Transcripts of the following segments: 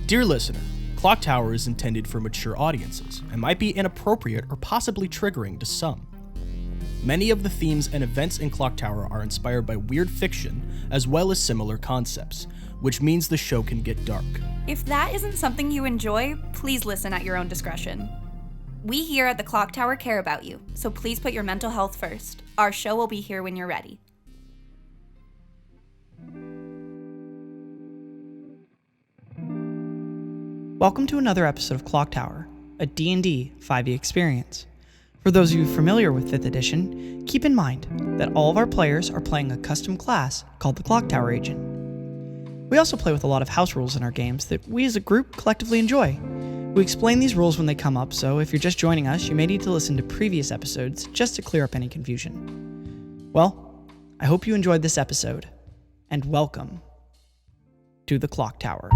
Dear listener, ClockTower is intended for mature audiences and might be inappropriate or possibly triggering to some. Many of the themes and events in ClockTower are inspired by weird fiction as well as similar concepts, which means the show can get dark. If that isn't something you enjoy, please listen at your own discretion. We here at the ClockTower care about you, so please put your mental health first. Our show will be here when you're ready. Welcome to another episode of ClockTower, a D&D 5e experience. For those of you familiar with 5th edition, keep in mind that all of our players are playing a custom class called the ClockTower Agent. We also play with a lot of house rules in our games that we as a group collectively enjoy. We explain these rules when they come up, so if you're just joining us, you may need to listen to previous episodes just to clear up any confusion. Well, I hope you enjoyed this episode, and welcome to the ClockTower.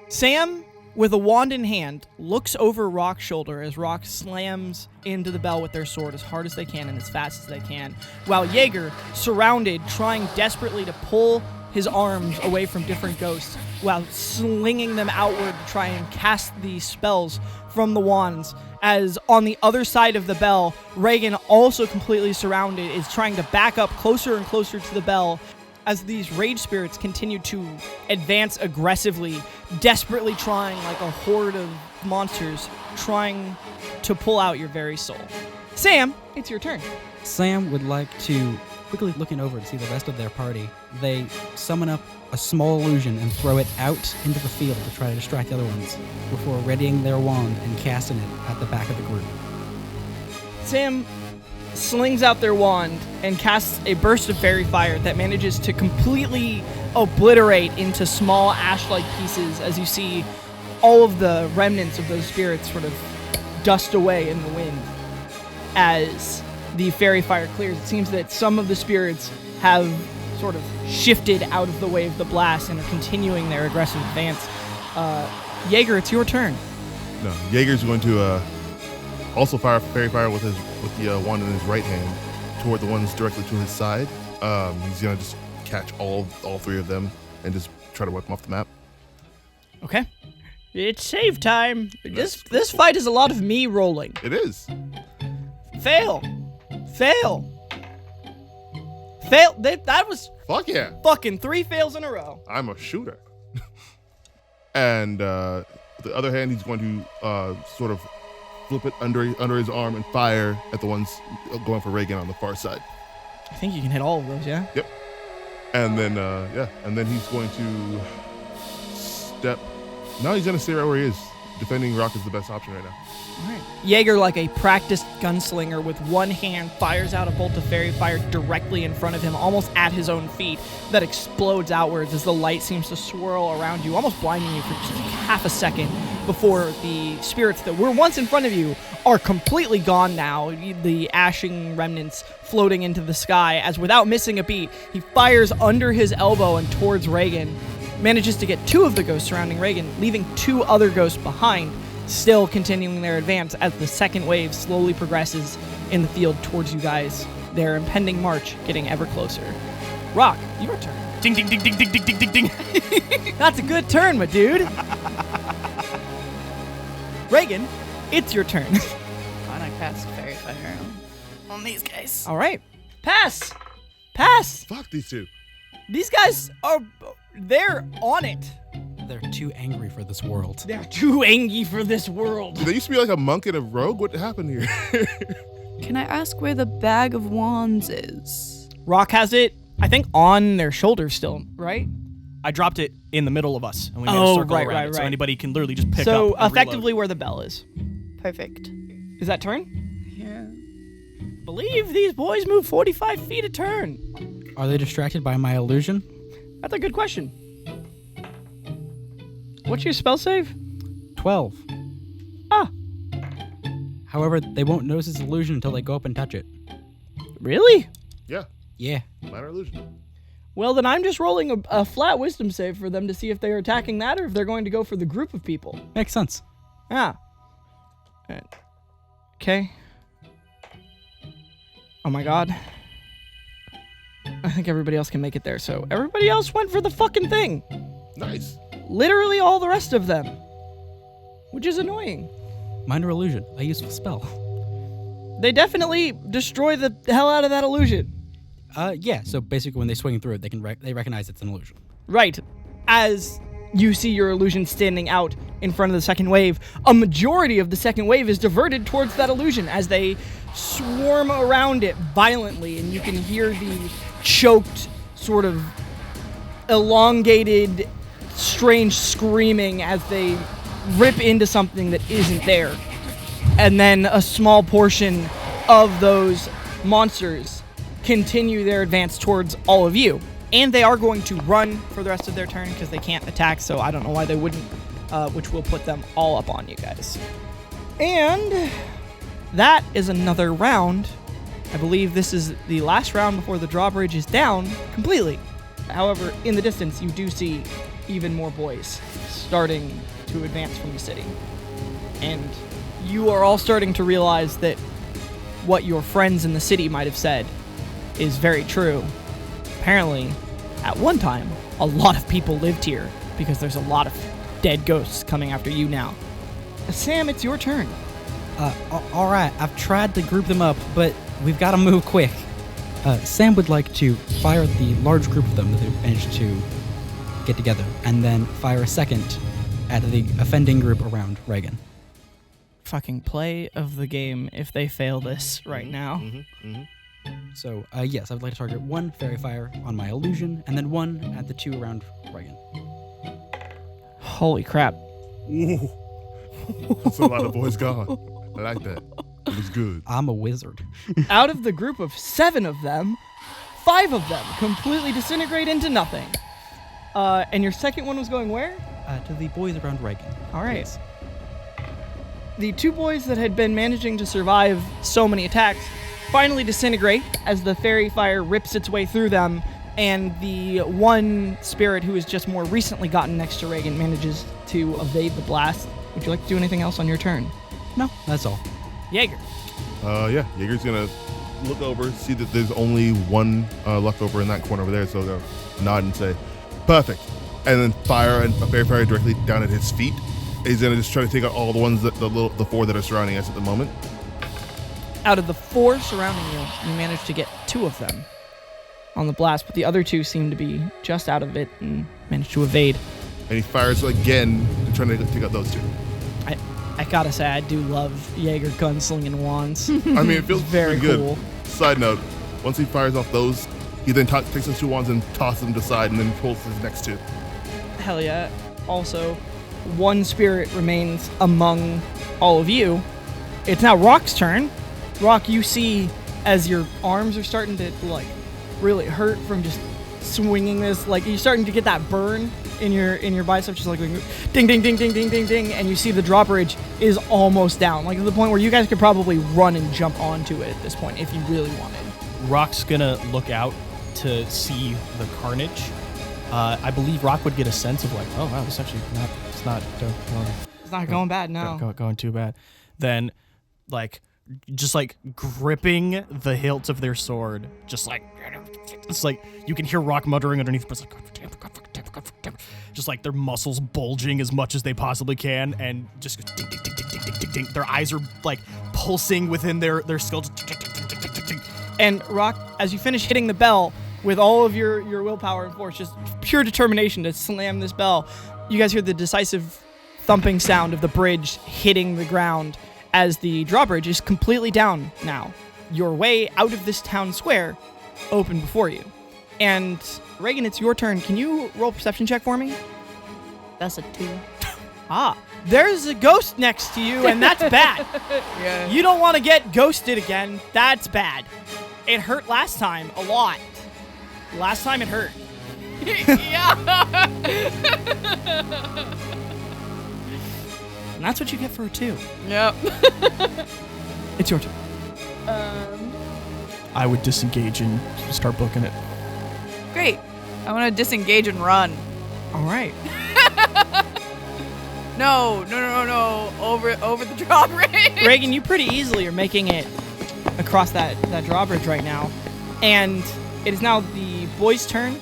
Sam, with a wand in hand, looks over Rock's shoulder as Rock slams into the bell with their sword as hard as they can and as fast as they can, while Jaeger, surrounded, trying desperately to pull his arms away from different ghosts, while slinging them outward to try and cast these spells from the wands, as on the other side of the bell, Reagan, also completely surrounded, is trying to back up closer and closer to the bell, as these rage spirits continue to advance aggressively, desperately trying, like a horde of monsters, trying to pull out your very soul. Sam, it's your turn. Sam would like to, quickly looking over to see the rest of their party, they summon up a small illusion and throw it out into the field to try to distract the other ones, before readying their wand and casting it at the back of the group. Sam slings out their wand and casts a burst of fairy fire that manages to completely obliterate into small ash-like pieces as you see all of the remnants of those spirits sort of dust away in the wind as the fairy fire clears. It seems that some of the spirits have sort of shifted out of the way of the blast and are continuing their aggressive advance. Jaeger, it's your turn. No, Jaeger's going to also fire fairy fire with the wand in his right hand toward the ones directly to his side. He's gonna just catch all three of them and just try to wipe them off the map. Okay. It's save time. This fight is a lot of me rolling. It is. Fail. That was Fuck yeah. fucking 3 fails in a row. I'm a shooter. And with the other hand, he's going to sort of flip it under his arm and fire at the ones going for Reagan on the far side. I think you can hit all of those, yeah? Yep. And then he's going to step. Now he's going to stay right where he is. Defending Rock is the best option right now. All right. Jaeger, like a practiced gunslinger, with one hand fires out a bolt of fairy fire directly in front of him, almost at his own feet, that explodes outwards as the light seems to swirl around you, almost blinding you for just half a second before the spirits that were once in front of you are completely gone now, the ashing remnants floating into the sky, as without missing a beat, he fires under his elbow and towards Reagan, manages to get 2 of the ghosts surrounding Reagan, leaving 2 other ghosts behind, still continuing their advance as the second wave slowly progresses in the field towards you guys, their impending march getting ever closer. Rock, your turn. Ding, ding, ding, ding, ding, ding, ding, ding, ding. That's a good turn, my dude. Reagan, it's your turn. Why don't I cast fairy fire on these guys? All right. Pass. Fuck these two. These guys they're on it. They're too angry for this world. They're too angry for this world. They used to be like a monk and a rogue. What happened here? Can I ask where the bag of wands is? Rock has it, I think, on their shoulder still, right? I dropped it in the middle of us, and we made a circle around it, so anybody can literally just pick up. So and effectively reload. where the bell is. Perfect. Is that turn? Yeah. Believe these boys move 45 feet a turn. Are they distracted by my illusion? That's a good question. What's your spell save? 12. Ah. However, they won't notice his illusion until they go up and touch it. Really? Yeah. Yeah. Minor illusion. Well, then I'm just rolling a flat wisdom save for them to see if they're attacking that or if they're going to go for the group of people. Makes sense. Ah. All right. Okay. Oh my god. I think everybody else can make it there, so everybody else went for the fucking thing. Nice. Literally all the rest of them. Which is annoying. Minor illusion, a useful spell. They definitely destroy the hell out of that illusion. Yeah, so basically when they swing through it, they recognize it's an illusion. Right. As you see your illusion standing out in front of the second wave, a majority of the second wave is diverted towards that illusion as they swarm around it violently, and you can hear the choked, sort of elongated, strange screaming as they rip into something that isn't there. And then a small portion of those monsters continue their advance towards all of you. And they are going to run for the rest of their turn because they can't attack, so I don't know why they wouldn't, which will put them all up on you guys. And that is another round. I believe this is the last round before the drawbridge is down completely. However, in the distance, you do see even more boys starting to advance from the city. And you are all starting to realize that what your friends in the city might have said is very true. Apparently, at one time, a lot of people lived here because there's a lot of dead ghosts coming after you now. Sam, it's your turn. All right, I've tried to group them up, but we've got to move quick. Sam would like to fire the large group of them that they've managed to get together, and then fire a second at the offending group around Reagan. Fucking play of the game if they fail this right now. So, yes, I would like to target one fairy fire on my illusion, and then one at the two around Reagan. Holy crap. Ooh. That's a lot of boys gone. I like that. It was good. I'm a wizard. Out of the group of 7 of them, 5 of them completely disintegrate into nothing. And your second one was going where? To the boys around Reagan. All right. The 2 boys that had been managing to survive so many attacks finally disintegrate as the fairy fire rips its way through them, and the one spirit who has just more recently gotten next to Reagan manages to evade the blast. Would you like to do anything else on your turn? No, that's all. Jaeger. Yeah, Jaeger's gonna look over, see that there's only one leftover in that corner over there, so they'll nod and say, "Perfect," and then fire a fairy fire directly down at his feet. He's gonna just try to take out all the ones that the 4 that are surrounding us at the moment. Out of the 4 surrounding you, you managed to get 2 of them on the blast, but the other 2 seem to be just out of it and managed to evade. And he fires again, trying to take out those 2. I gotta say, I do love Jaeger gunslinging wands. I mean, it feels very pretty good. cool. Side note, once he fires off those, he then takes those 2 wands and tosses them to the side and then pulls his next 2. Hell yeah. Also, one spirit remains among all of you. It's now Rock's turn. Rock, you see as your arms are starting to, like, really hurt from just swinging this, like, you're starting to get that burn in your biceps, just like ding, ding, ding, ding, ding, ding, ding, and you see the drawbridge is almost down, like to the point where you guys could probably run and jump onto it at this point if you really wanted. Rock's gonna look out to see the carnage. I believe Rock would get a sense of like, oh wow, this actually it's not going bad now. Going too bad. Then, like, just like gripping the hilt of their sword, just like it's like you can hear Rock muttering underneath, but it's like, just like their muscles bulging as much as they possibly can, and just ding, ding, ding, ding, ding, ding, ding, ding. Their eyes are like pulsing within their skull. Ding, ding, ding, ding, ding, ding. And Rock, as you finish hitting the bell with all of your willpower and force, just pure determination to slam this bell, you guys hear the decisive thumping sound of the bridge hitting the ground as the drawbridge is completely down now. Your way out of this town square open before you. And Reagan, it's your turn. Can you roll a perception check for me? That's a 2. There's a ghost next to you, and that's bad. Yeah. You don't want to get ghosted again. That's bad. It hurt last time a lot. Last time it hurt. Yeah. And that's what you get for a 2. Yep. It's your turn. I would disengage and start booking it. Great. I want to disengage and run. All right. No. Over the drawbridge. Reagan, you pretty easily are making it across that drawbridge right now. And it is now the boys' turn.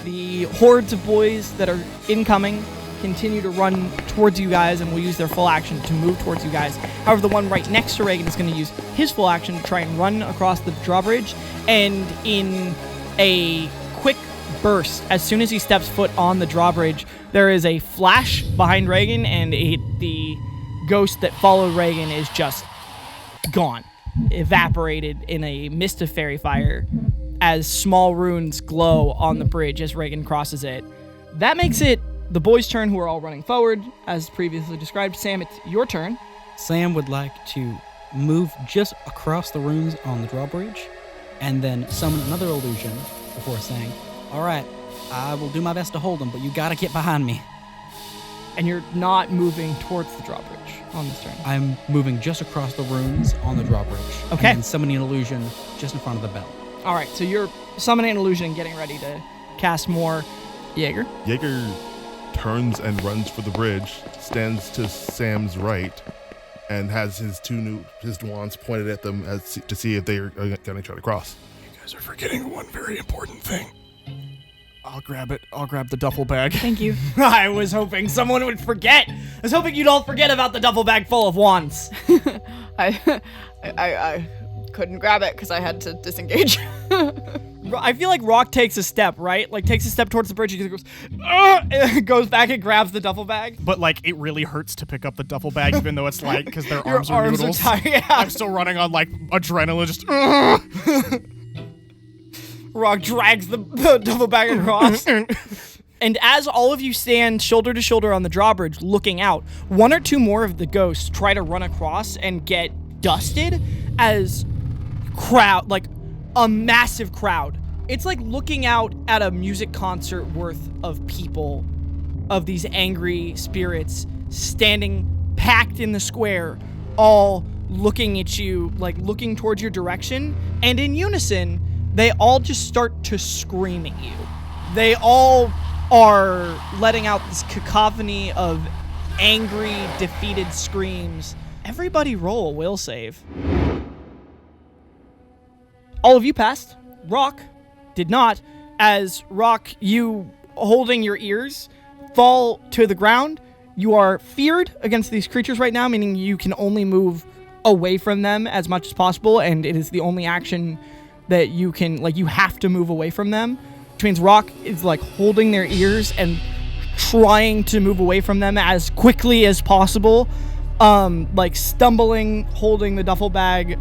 The hordes of boys that are incoming continue to run towards you guys and will use their full action to move towards you guys. However, the one right next to Reagan is going to use his full action to try and run across the drawbridge. And in a quick burst, as soon as he steps foot on the drawbridge, there is a flash behind Reagan, and the ghost that followed Reagan is just gone, evaporated in a mist of fairy fire as small runes glow on the bridge as Reagan crosses it. That makes it the boys' turn, who are all running forward, as previously described. Sam, it's your turn. Sam would like to move just across the runes on the drawbridge and then summon another illusion before saying, all right, I will do my best to hold them, but you gotta get behind me. And you're not moving towards the drawbridge on this turn. I'm moving just across the runes on the drawbridge. Okay. And then summoning an illusion just in front of the bell. All right, so you're summoning an illusion and getting ready to cast more. Jaeger? Jaeger turns and runs for the bridge, stands to Sam's right, and has his wands pointed at them to see if they are going to try to cross. You guys are forgetting one very important thing. I'll grab it. I'll grab the duffel bag. Thank you. I was hoping someone would forget. I was hoping you'd all forget about the duffel bag full of wands. I couldn't grab it because I had to disengage. I feel like Rock takes a step, right? Like, takes a step towards the bridge, and goes, and goes back and grabs the duffel bag. But, like, it really hurts to pick up the duffel bag, even though it's light, because their arms are noodles. Tired, yeah. I'm still running on, like, adrenaline, just... Rock drags the duffel bag across. And as all of you stand shoulder to shoulder on the drawbridge looking out, one or two more of the ghosts try to run across and get dusted as a massive crowd. It's like looking out at a music concert worth of people, of these angry spirits standing packed in the square, all looking at you, like looking towards your direction, and in unison, they all just start to scream at you. They all are letting out this cacophony of angry, defeated screams. Everybody roll a will save. All of you passed. Rock did not. As Rock, you holding your ears, fall to the ground. You are feared against these creatures right now, meaning you can only move away from them as much as possible, and it is the only action that you can, like, you have to move away from them. Which means Rock is, like, holding their ears and trying to move away from them as quickly as possible. Like, stumbling, holding the duffel bag,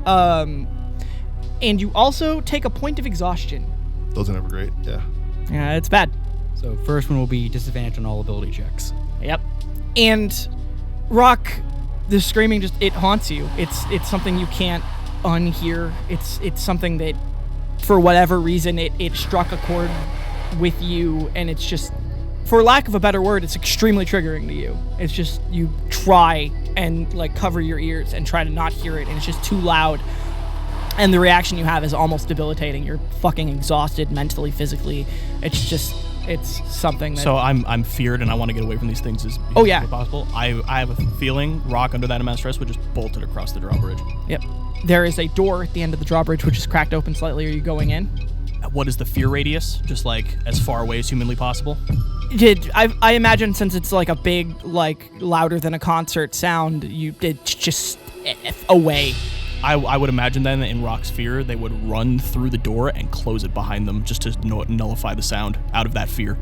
and you also take a point of exhaustion. Those are never great, yeah. Yeah, it's bad. So first one will be disadvantage on all ability checks. Yep. And Rock, the screaming it haunts you. It's something you can't unhear. It's something that, for whatever reason, it struck a chord with you, and it's just, for lack of a better word, it's extremely triggering to you. It's just, you try and, like, cover your ears and try to not hear it, and it's just too loud. And the reaction you have is almost debilitating. You're fucking exhausted mentally, physically. It's something that... So I'm feared and I want to get away from these things as possible. I have a feeling Rock, under that amount of stress, would just bolt it across the drawbridge. Yep. There is a door at the end of the drawbridge which is cracked open slightly. Are you going in? What is the fear radius? Just, like, as far away as humanly possible? I imagine, since it's like a big, like, louder than a concert sound, it's just away. I would imagine then in Rock's fear, they would run through the door and close it behind them just to nullify the sound out of that fear.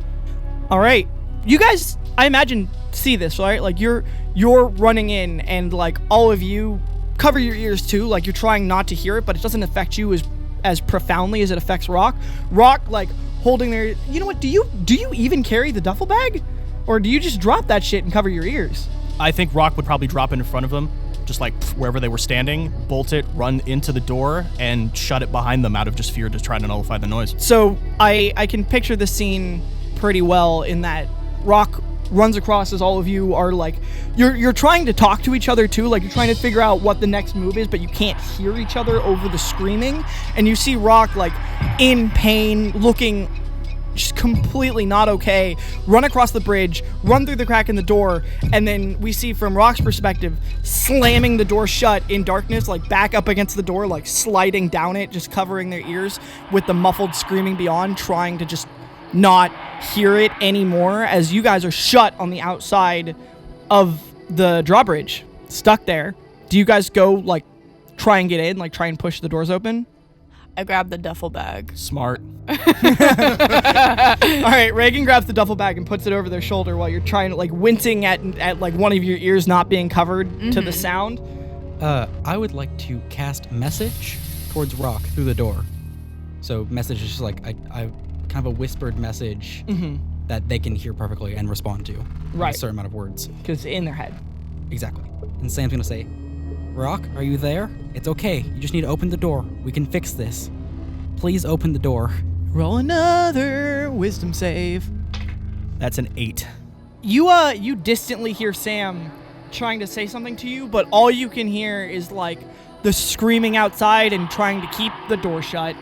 All right. You guys, I imagine, see this, right? Like, you're running in, and, like, all of you cover your ears too. Like, you're trying not to hear it, but it doesn't affect you as profoundly as it affects Rock. Rock, like, holding their... You know what? Do you even carry the duffel bag? Or do you just drop that shit and cover your ears? I think Rock would probably drop it in front of them, just like wherever they were standing, bolt it, run into the door, and shut it behind them out of just fear to try to nullify the noise. So I can picture the scene pretty well in that Rock runs across as all of you are, like, you're trying to talk to each other too, like you're trying to figure out what the next move is, but you can't hear each other over the screaming, and you see Rock, like, in pain, looking just completely not okay, run across the bridge, run through the crack in the door, and then we see from Rock's perspective, slamming the door shut in darkness, like back up against the door, like sliding down it, just covering their ears with the muffled screaming beyond, trying to just not hear it anymore as you guys are shut on the outside of the drawbridge, stuck there. Do you guys go, like, try and get in, like, try and push the doors open? I grab the duffel bag. Smart. All right, Reagan grabs the duffel bag and puts it over their shoulder while you're trying to, like, wincing at like, one of your ears not being covered to the sound. I would like to cast message towards Rock through the door. So message is just like I kind of a whispered message that they can hear perfectly and respond to. Right. A certain amount of words. Because in their head. Exactly. And Sam's gonna say, Rock, are you there? It's okay. You just need to open the door. We can fix this. Please open the door. Roll another wisdom save. That's an 8. You distantly hear Sam trying to say something to you, but all you can hear is like the screaming outside and trying to keep the door shut.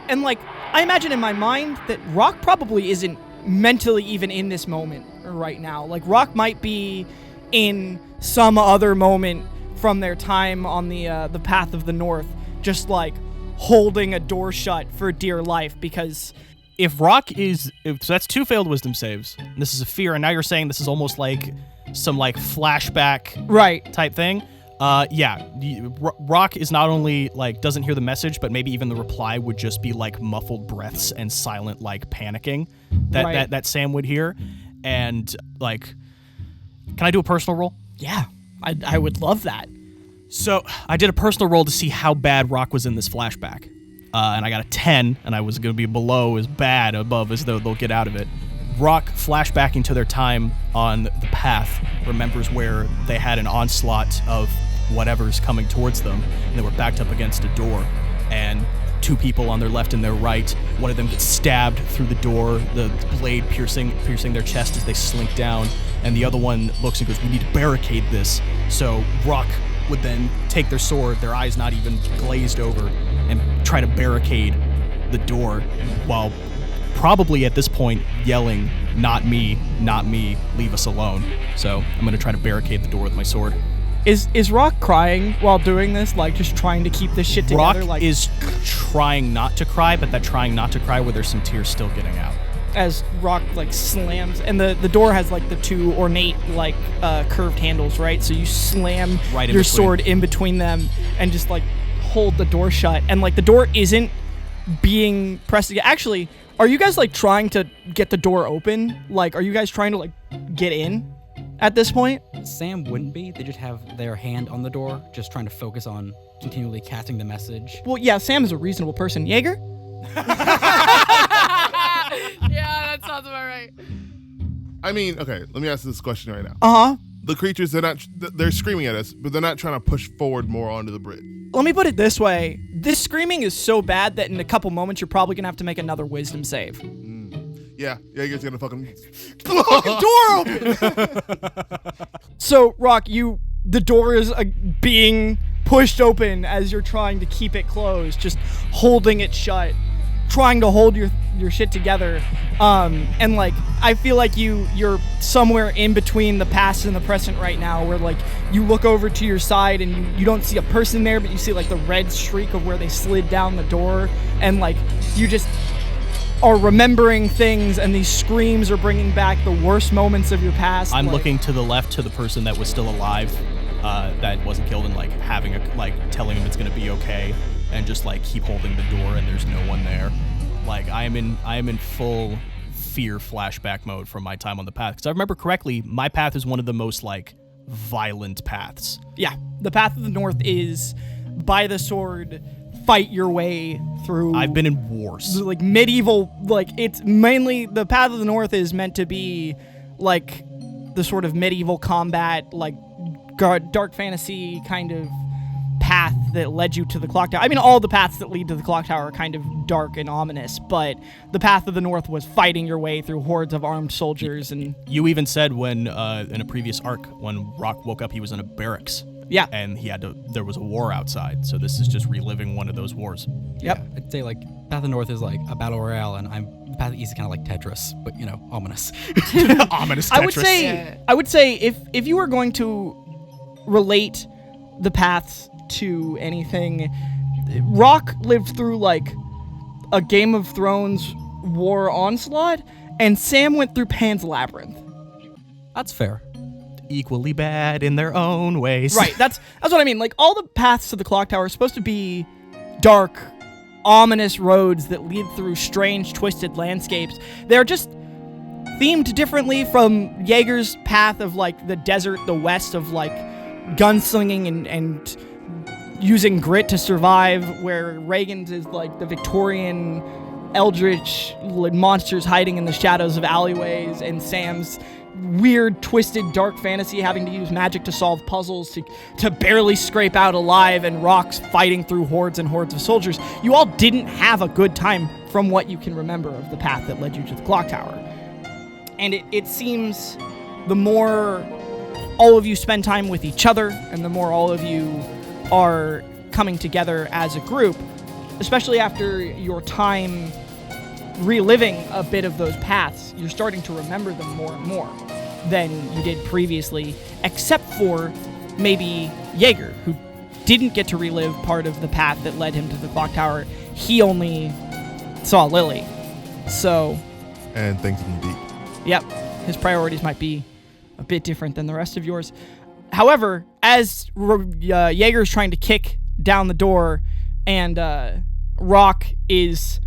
And like I imagine in my mind that Rock probably isn't mentally even in this moment right now. Like Rock might be in some other moment from their time on the path of the north, just like holding a door shut for dear life. Because if Rock is, so that's 2 failed wisdom saves. This is a fear, and now you're saying this is almost like some like flashback right type thing. Rock is not only like doesn't hear the message, but maybe even the reply would just be like muffled breaths and silent like panicking that Sam would hear. And like, can I do a personal roll? Yeah, I would love that. So I did a personal roll to see how bad Rock was in this flashback, and I got a 10, and I was going to be below as bad, above as though they'll get out of it. Rock, flashbacking to their time on the path, remembers where they had an onslaught of whatever's coming towards them, and they were backed up against a door, and 2 people on their left and their right. One of them gets stabbed through the door, the blade piercing their chest as they slink down, and the other one looks and goes, "We need to barricade this." So Rock would then take their sword, their eyes not even glazed over, and try to barricade the door while probably at this point yelling, not me, leave us alone." So I'm going to try to barricade the door with my sword. Is Rock crying while doing this, like just trying to keep this shit together? Rock is trying not to cry, but that trying not to cry where there's some tears still getting out. As Rock like slams, and the door has like the 2 ornate like curved handles, right? So you slam right your sword in between them and just like hold the door shut, and like the door isn't being pressed again. Actually, are you guys like trying to get the door open? Like, are you guys trying to like get in at this point? Sam wouldn't be. They just have their hand on the door, just trying to focus on continually casting the message. Well, yeah, Sam is a reasonable person. Jaeger? Yeah, that sounds about right. I mean, okay, let me ask this question right now. Uh-huh. The creatures, they're screaming at us, but they're not trying to push forward more onto the bridge. Let me put it this way. This screaming is so bad that in a couple moments you're probably going to have to make another wisdom save. Yeah, Jaeger's gonna fucking Door open! So, Rock, the door is being pushed open as you're trying to keep it closed, just holding it shut, trying to hold your shit together. And like, I feel like you're somewhere in between the past and the present right now, where like you look over to your side and you don't see a person there, but you see like the red streak of where they slid down the door, and like you just are remembering things, and these screams are bringing back the worst moments of your past. I'm looking to the left to the person that was still alive, that wasn't killed, and like telling him it's gonna be okay, and just like keep holding the door, and there's no one there. Like I am in full fear flashback mode from my time on the path, because I remember correctly, my path is one of the most like violent paths. Yeah, the path of the north is by the sword. Fight your way through. I've been in wars. Like medieval, like it's mainly the path of the north is meant to be like the sort of medieval combat, like dark fantasy kind of path that led you to the clock tower. I mean, all the paths that lead to the clock tower are kind of dark and ominous, but the path of the north was fighting your way through hordes of armed soldiers. And you even said when in a previous arc, when Rock woke up, he was in a barracks. Yeah. And there was a war outside, so this is just reliving one of those wars. Yep. Yeah, I'd say like Path of the North is like a battle royale, and I'm path is kind of like Tetris, but ominous. Ominous Tetris. I would say if you were going to relate the paths to anything, Rock lived through like a Game of Thrones war onslaught, and Sam went through Pan's Labyrinth. That's fair. Equally bad in their own ways. Right, that's what I mean. Like, all the paths to the clock tower are supposed to be dark, ominous roads that lead through strange, twisted landscapes. They're just themed differently from Jaeger's path of, like, the desert, the west of, like, gunslinging and using grit to survive, where Reagan's is, like, the Victorian eldritch monsters hiding in the shadows of alleyways, and Sam's weird, twisted, dark fantasy having to use magic to solve puzzles to barely scrape out alive, and Rock's fighting through hordes and hordes of soldiers. You all didn't have a good time from what you can remember of the path that led you to the clock tower. And it seems the more all of you spend time with each other, and the more all of you are coming together as a group, especially after your time reliving a bit of those paths, you're starting to remember them more and more than you did previously, except for maybe Jaeger, who didn't get to relive part of the path that led him to the clock tower. He only saw Lily. So... And things in deep. Yep, his priorities might be a bit different than the rest of yours. However, as Jaeger's trying to kick down the door, and Rock is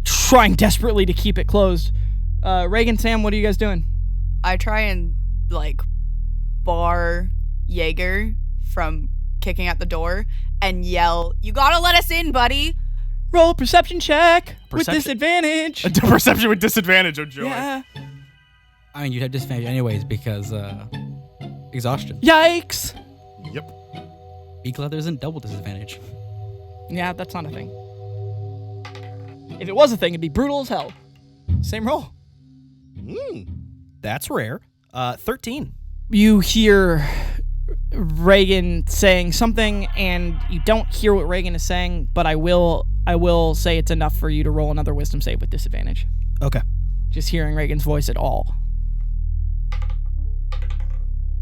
trying desperately to keep it closed, Reagan, Sam, what are you guys doing? I try and, like, bar Jaeger from kicking at the door and yell, "You gotta let us in, buddy!" Roll a perception check with Perception? disadvantage. Perception with disadvantage, oh joy. Yeah. I mean, you'd have disadvantage anyways because exhaustion. Yikes. Yep. Be glad there isn't double disadvantage. Yeah, that's not a thing. If it was a thing, it'd be brutal as hell. Same roll. That's rare. 13. You hear Reagan saying something, and you don't hear what Reagan is saying, but I will say it's enough for you to roll another wisdom save with disadvantage. Okay. Just hearing Reagan's voice at all.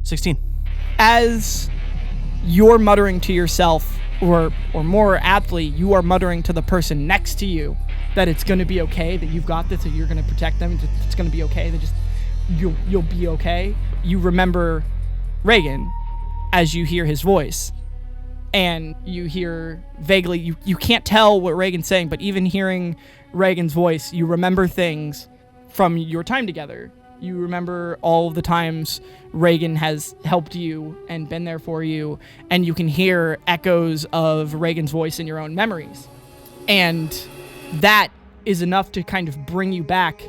16. As you're muttering to yourself, or more aptly, you are muttering to the person next to you that it's going to be okay, that you've got this, that you're going to protect them, that it's going to be okay, that just you'll be okay. You remember Reagan as you hear his voice, and you hear vaguely, you can't tell what Reagan's saying, but even hearing Reagan's voice, you remember things from your time together. You remember all of the times Reagan has helped you and been there for you, and you can hear echoes of Reagan's voice in your own memories. And that is enough to kind of bring you back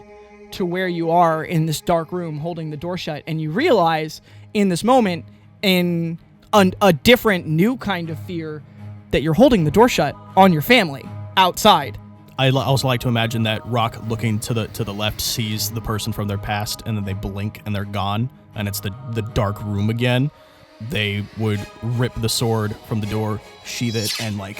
to where you are in this dark room holding the door shut, and you realize in this moment, in a different new kind of fear, that you're holding the door shut on your family outside. I also like to imagine that Rock, looking to the left, sees the person from their past, and then they blink and they're gone, and it's the dark room again. They would rip the sword from the door, sheath it, and like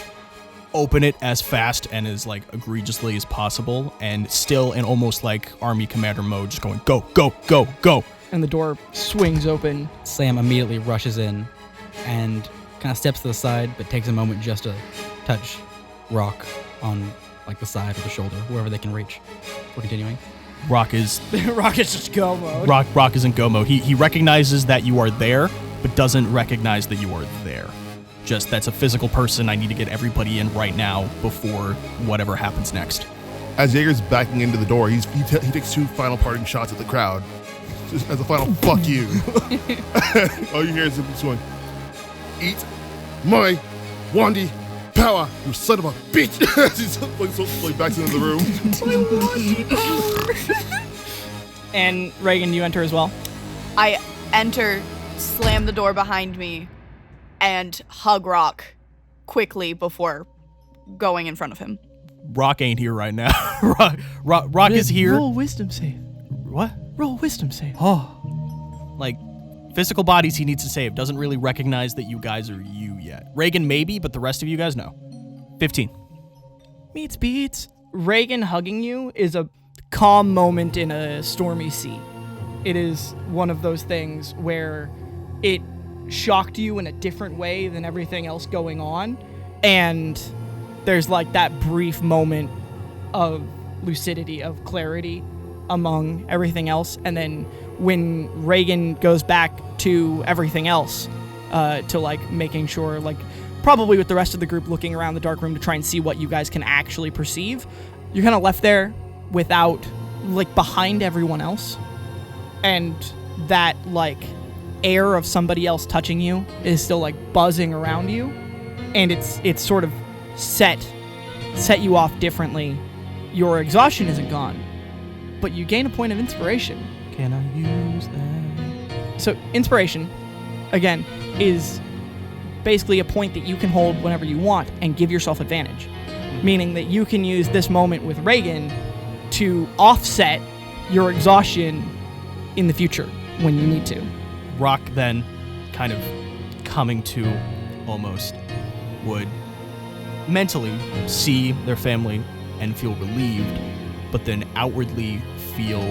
open it as fast and as like egregiously as possible, and still in almost like army commander mode, just going go, go, go, go. And the door swings open. Sam immediately rushes in and kind of steps to the side, but takes a moment just to touch Rock on like the side or the shoulder, wherever they can reach. We're continuing. Rock is just go mode. Rock is in go mode. He recognizes that you are there, but doesn't recognize that you are there. Just, that's a physical person. I need to get everybody in right now before whatever happens next. As Jaeger's backing into the door, he takes 2 final parting shots at the crowd. Just as a final fuck you. All you hear is him going, "Eat my Wandy power, you son of a bitch!" He's like backs into the room. And Reagan, you enter as well? I enter, slam the door behind me, and hug Rock quickly before going in front of him. Rock ain't here right now. Rock is here. Roll wisdom save. What? Roll wisdom save. Oh. Like, physical bodies he needs to save. Doesn't really recognize that you guys are you yet. Reagan maybe, but the rest of you guys, no. 15. Meets beats. Reagan hugging you is a calm moment in a stormy sea. It is one of those things where it shocked you in a different way than everything else going on, and there's like that brief moment of lucidity, of clarity among everything else, and then when Reagan goes back to everything else, to like making sure, like probably with the rest of the group looking around the dark room to try and see what you guys can actually perceive, you're kind of left there without, like, behind everyone else, and that like air of somebody else touching you is still like buzzing around you, and it's sort of set you off differently. Your exhaustion isn't gone, but you gain a point of inspiration. Can I use that? So inspiration, again, is basically a point that you can hold whenever you want and give yourself advantage, meaning that you can use this moment with Reagan to offset your exhaustion in the future when you need to. Rock then, kind of coming to almost, would mentally see their family and feel relieved, but then outwardly feel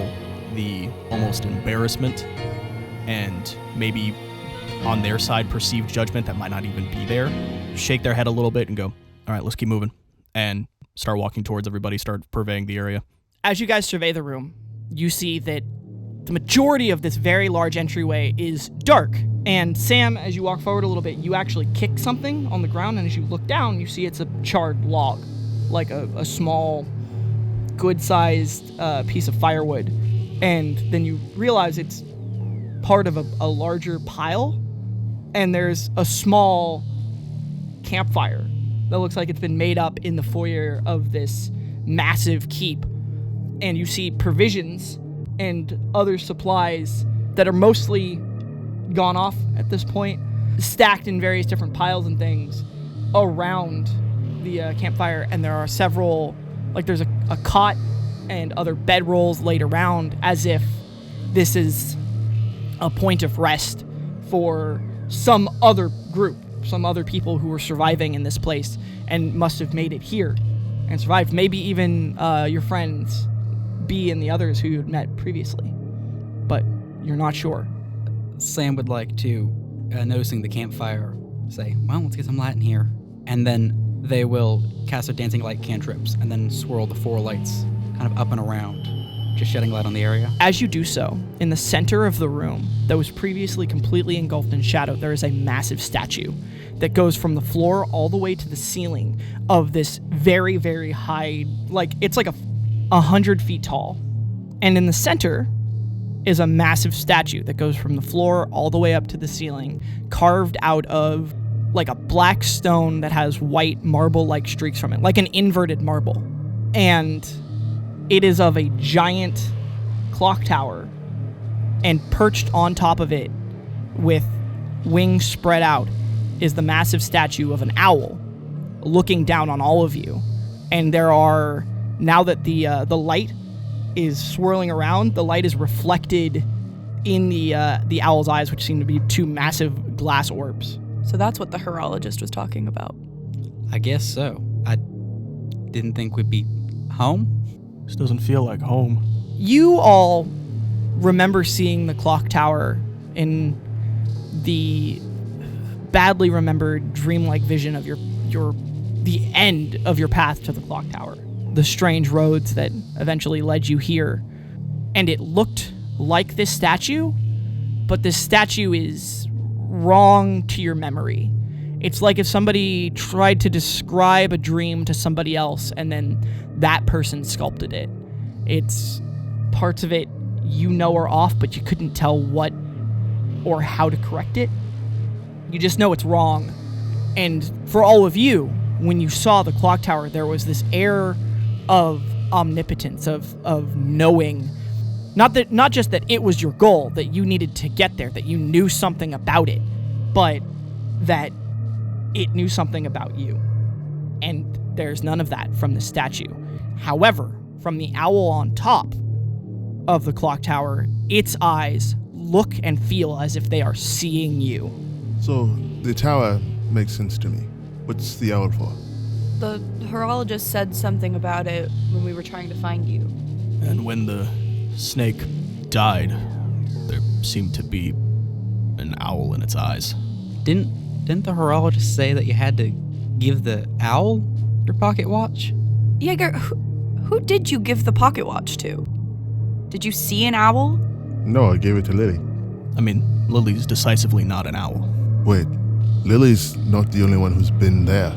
the almost embarrassment and maybe on their side perceived judgment that might not even be there. Shake their head a little bit and go, all right, let's keep moving, and start walking towards everybody, start purveying the area. As you guys survey the room, you see that the majority of this very large entryway is dark. And Sam, as you walk forward a little bit, you actually kick something on the ground, and as you look down, you see it's a charred log, like a small, good-sized piece of firewood. And then you realize it's part of a larger pile, and there's a small campfire that looks like it's been made up in the foyer of this massive keep. And you see provisions and other supplies that are mostly gone off at this point, stacked in various different piles and things around the campfire. And there are several, like there's a cot and other bedrolls laid around as if this is a point of rest for some other group, some other people who were surviving in this place and must have made it here and survived. Maybe even your friends B and the others who you had met previously, but you're not sure. Sam would like to, noticing the campfire, say, well, let's get some light in here. And then they will cast their dancing light cantrips and then swirl the 4 lights kind of up and around, just shedding light on the area. As you do so, in the center of the room that was previously completely engulfed in shadow, there is a massive statue that goes from the floor all the way to the ceiling of this very, very high, like it's like 100 feet tall. And in the center is a massive statue that goes from the floor all the way up to the ceiling, carved out of like a black stone that has white marble-like streaks from it, like an inverted marble. And it is of a giant clock tower, and perched on top of it with wings spread out is the massive statue of an owl looking down on all of you. And there are, now that the light is swirling around, the light is reflected in the owl's eyes, which seem to be 2 massive glass orbs. So that's what the horologist was talking about. I guess so. I didn't think we'd be home. This doesn't feel like home. You all remember seeing the clock tower in the badly remembered dreamlike vision of the end of your path to the clock tower. The strange roads that eventually led you here. And it looked like this statue, but this statue is wrong to your memory. It's like if somebody tried to describe a dream to somebody else and then that person sculpted it. It's parts of it you know are off, but you couldn't tell what or how to correct it. You just know it's wrong. And for all of you, when you saw the clock tower, there was this air of omnipotence, of knowing, not just that it was your goal, that you needed to get there, that you knew something about it, but that it knew something about you. And there's none of that from the statue. However, from the owl on top of the clock tower, its eyes look and feel as if they are seeing you. So the tower makes sense to me. What's the owl for? The horologist said something about it when we were trying to find you. And when the snake died, there seemed to be an owl in its eyes. Didn't the horologist say that you had to give the owl your pocket watch? Jaeger, who did you give the pocket watch to? Did you see an owl? No, I gave it to Lily. I mean, Lily's decisively not an owl. Wait, Lily's not the only one who's been there.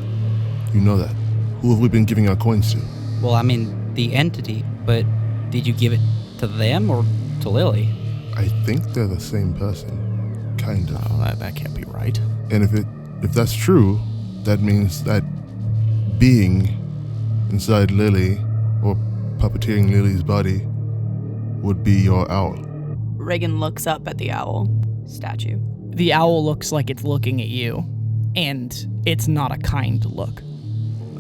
You know that. Who have we been giving our coins to? Well, I mean, the entity, but did you give it to them or to Lily? I think they're the same person. Kinda. Oh, that can't be right. And if that's true, that means that being inside Lily, or puppeteering Lily's body, would be your owl. Reagan looks up at the owl statue. The owl looks like it's looking at you, and it's not a kind look.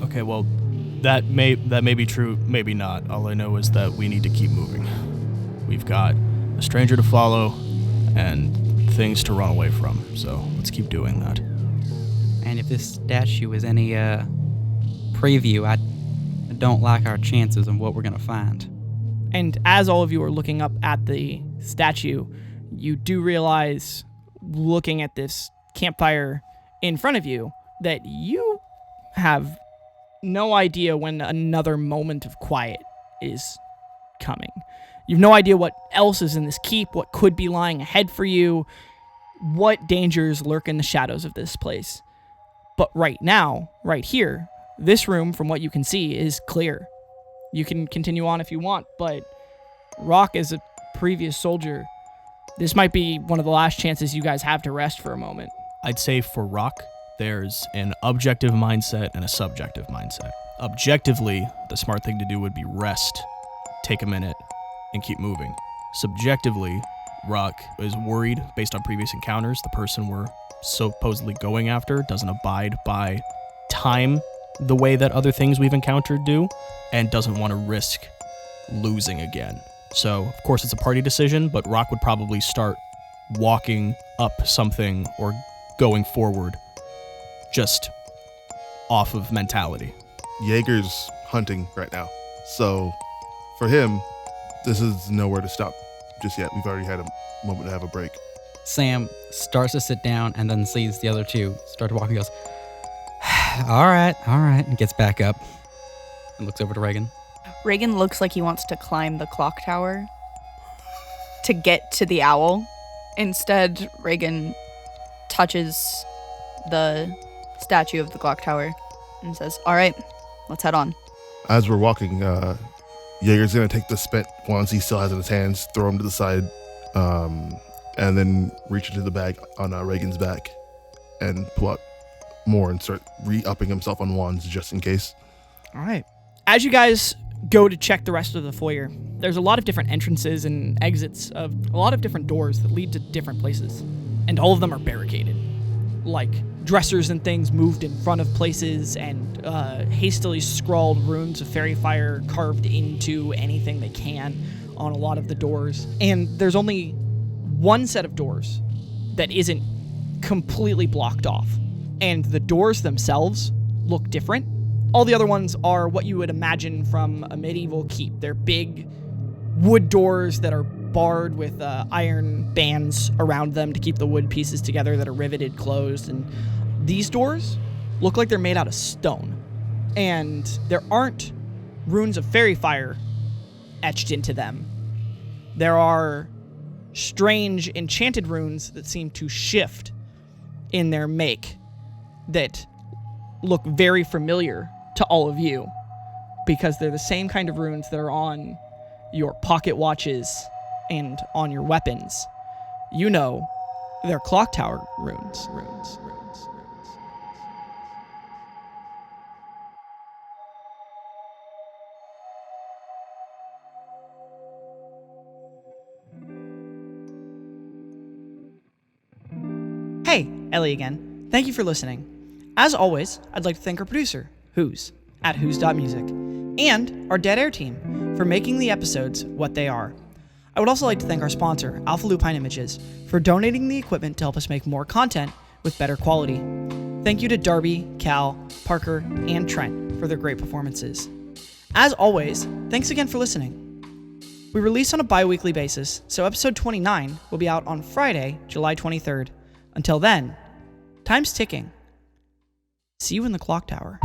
Okay, well, that may be true, maybe not. All I know is that we need to keep moving. We've got a stranger to follow and things to run away from, so let's keep doing that. And if this statue is any preview, I don't like our chances of what we're gonna find. And as all of you are looking up at the statue, you do realize, looking at this campfire in front of you, that you have no idea when another moment of quiet is coming. You have no idea what else is in this keep, what could be lying ahead for you, what dangers lurk in the shadows of this place. But right now, right here, this room, from what you can see, is clear. You can continue on if you want, but Rock, as a previous soldier, this might be one of the last chances you guys have to rest for a moment. I'd say for Rock, there's an objective mindset and a subjective mindset. Objectively, the smart thing to do would be rest, take a minute, and keep moving. Subjectively, Rock is worried based on previous encounters. The person we're supposedly going after doesn't abide by time the way that other things we've encountered do, and doesn't want to risk losing again. So, of course, it's a party decision, but Rock would probably start walking up something or going forward just off of mentality. Jaeger's hunting right now. So, for him, this is nowhere to stop just yet. We've already had a moment to have a break. Sam starts to sit down and then sees the other two start to walk and goes, all right, and gets back up and looks over to Reagan. Reagan looks like he wants to climb the clock tower to get to the owl. Instead, Reagan touches the statue of the clock tower and says, all right, let's head on. As we're walking, Jaeger's going to take the spent wands he still has in his hands, throw them to the side, and then reach into the bag on Reagan's back and pull out more and start re-upping himself on wands just in case. All right. As you guys go to check the rest of the foyer, there's a lot of different entrances and exits of a lot of different doors that lead to different places. And all of them are barricaded. Like dressers and things moved in front of places, and hastily scrawled runes of fairy fire carved into anything they can on a lot of the doors. And there's only one set of doors that isn't completely blocked off. And the doors themselves look different. All the other ones are what you would imagine from a medieval keep. They're big wood doors that are barred with iron bands around them to keep the wood pieces together that are riveted closed. And these doors look like they're made out of stone. And there aren't runes of fairy fire etched into them. There are strange enchanted runes that seem to shift in their make that look very familiar to all of you, because they're the same kind of runes that are on your pocket watches and on your weapons. You know, they're ClockTower runes. Hey, Ellie again. Thank you for listening. As always, I'd like to thank our producer, Who's, at who's.music, and our Dead Air team for making the episodes what they are. I would also like to thank our sponsor, Alpha Lupine Images, for donating the equipment to help us make more content with better quality. Thank you to Darbii, Cal, Parker, and Trent for their great performances. As always, thanks again for listening. We release on a bi-weekly basis, so episode 29 will be out on Friday, July 23rd. Until then, time's ticking. See you in the clock tower.